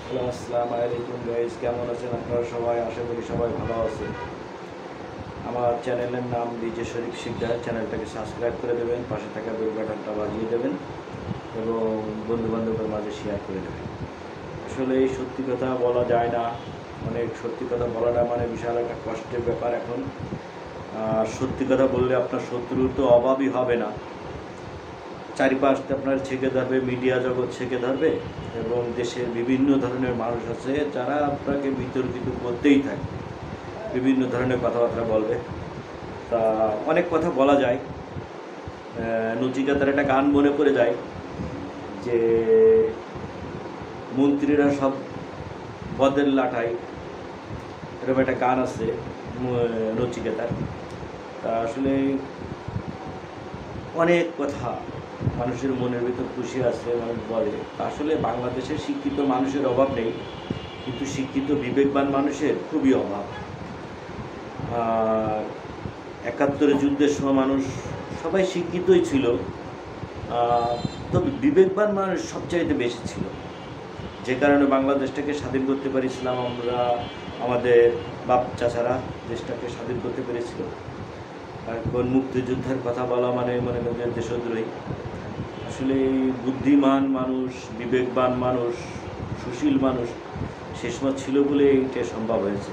Hello, আসসালামু আলাইকুম guys, কেমন আছেন আপনারা সবাই? আশা করি সবাই ভালো আছেন। আমার চ্যানেলের নাম ডিজে শরীফ শিকদার। চ্যানেলটাকে সাবস্ক্রাইব করে দেবেন, পাশে থাকা বেল বাটনটা বাজিয়ে দেবেন এবং বন্ধুবান্ধবের মাঝে শেয়ার করে দেবেন। আসলে এই সত্যি কথা বলা যায় না, সত্যি কথা বলাটা বিশাল একটা কষ্টের ব্যাপার এখন। সত্যি কথা বললে আপনার শত্রুর তো অভাবই হবে না। চারিপাশে আপনার ছেঁকে ধরবে, মিডিয়া জগৎ ছেঁকে ধরবে এবং দেশের বিভিন্ন ধরনের মানুষ আছে যারা আপনাকে বিতর্কিত করতেই থাকবে, বিভিন্ন ধরনের কথাবার্তা বলবে। তা অনেক কথা বলা যায়। নচিকেতার একটা গান মনে পড়ে যায় যে মন্ত্রীরা সব বদের লাঠাই, এরকম একটা গান আছে নচিকেতার। তা আসলে অনেক কথা মানুষের মনের ভিতর খুশি আছে, মানুষ বলে। আসলে বাংলাদেশে শিক্ষিত মানুষের অভাব নেই, কিন্তু শিক্ষিত বিবেকবান মানুষের খুবই অভাব। আর ৭১ যুদ্ধের সময় মানুষ সবাই শিক্ষিতই ছিল, তবে বিবেকবান মানুষ সবচাইতে বেশি ছিল, যে কারণে বাংলাদেশটাকে স্বাধীন করতে পারিছিলাম আমরা। আমাদের বাপ চাচারা দেশটাকে স্বাধীন করতে পেরেছিল। এখন মুক্তিযুদ্ধের কথা বলা মনে করেন দেশদ্রোহী। আসলে বুদ্ধিমান মানুষ, বিবেকবান মানুষ, সুশীল মানুষ সে সময় ছিল বলে এইটা সম্ভব হয়েছে।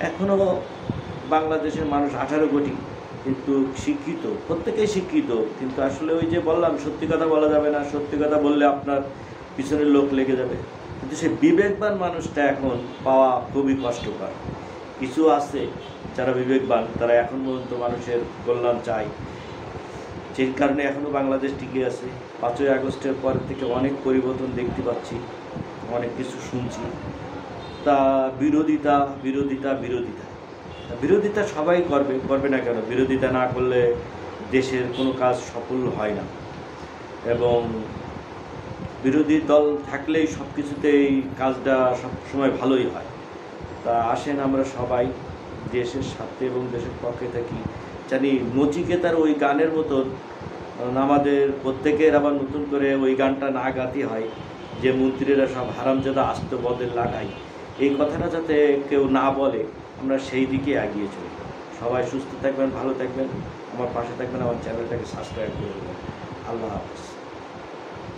এখনও বাংলাদেশের মানুষ 18 কোটি, কিন্তু শিক্ষিত, প্রত্যেকেই শিক্ষিত, কিন্তু আসলে ওই যে বললাম সত্যি কথা বলা যাবে না। সত্যি কথা বললে আপনার পিছনের লোক লেগে যাবে, কিন্তু সে বিবেকবান মানুষটা এখন পাওয়া খুবই কষ্টকর। কিছু আছে যারা বিবেকবান, তারা এখন পর্যন্ত মানুষের কল্যাণ চায়, যে কারণে এখনও বাংলাদেশ টিকে আছে। 5ই আগস্টের পর থেকে অনেক পরিবর্তন দেখতে পাচ্ছি, অনেক কিছু শুনছি। তা বিরোধিতা বিরোধিতা বিরোধিতা বিরোধিতা সবাই করবে না কেন? বিরোধিতা না করলে দেশের কোনো কাজ সফল হয় না, এবং বিরোধী দল থাকলেই সব কিছুতেই কাজটা সবসময় ভালোই হয়। তা আসেন আমরা সবাই দেশের স্বার্থে এবং দেশের পক্ষে থাকি। জানি নচিকেতার ওই গানের মতন আমাদের প্রত্যেকের আবার নতুন করে ওই গানটা না গাতে হয় যে মন্ত্রীরা সব হারামজাদা আস্ত বদের লাগাই। এই কথাটা যাতে কেউ না বলে, আমরা সেই দিকে এগিয়ে চলি। সবাই সুস্থ থাকবেন, ভালো থাকবেন, আমার পাশে থাকবেন, আমার চ্যানেলটাকে সাবস্ক্রাইব করে দেবেন। আল্লাহ হাফেজ।